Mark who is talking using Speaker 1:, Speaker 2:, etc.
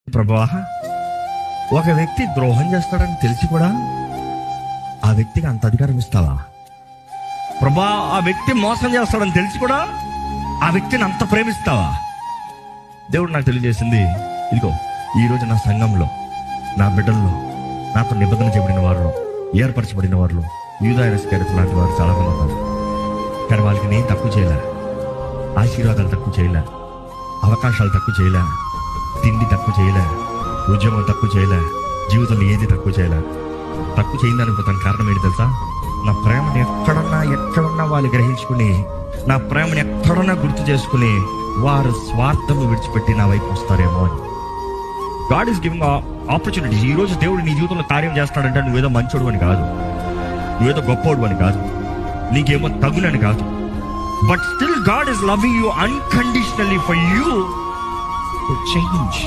Speaker 1: ప్రభువా, ఒక వ్యక్తి ద్రోహం చేస్తాడని తెలిసి కూడా ఆ వ్యక్తికి అంత అధికారం ఇస్తావా? ప్రభువా, ఆ వ్యక్తి మోసం చేస్తాడని తెలిసి కూడా ఆ వ్యక్తిని అంత ప్రేమిస్తావా? దేవుడు నాకు తెలియజేసింది, ఇదిగో ఈరోజు నా సంఘంలో, నా బిడ్డల్లో, నాతో నిబంధన చేయబడిన వారిలో, ఏర్పరచబడిన వారిలో యూదాయస్కరిత లాంటి వారు చాలా మంది ఉన్నారు. కానీ వాళ్ళకి నేను తక్కువ చేయలే, ఆశీర్వాదాలు తక్కువ చేయలే, అవకాశాలు తక్కువ చేయలే, తిండి తక్కువ చేయలే, ఉద్యోగం తక్కువ చేయలే, జీవితంలో ఏది తక్కువ చేయలే. తక్కువ చేయిందానికి తన కారణం ఏంటి తెలుసా? నా ప్రేమను ఎక్కడున్నా వాళ్ళు గ్రహించుకుని, నా ప్రేమను ఎక్కడున్నా గుర్తు చేసుకుని వారు స్వార్థము విడిచిపెట్టి నా వైపు వస్తారేమో అని. God is giving opportunity. ఈ రోజు దేవుడు నీ జీవితంలో కార్యం చేస్తాడంటే నువ్వేదో మంచోడు అని కాదు, నువ్వేదో గొప్పోడు అని కాదు, నీకేమో తగులని కాదు. But still God is loving you unconditionally for you to change.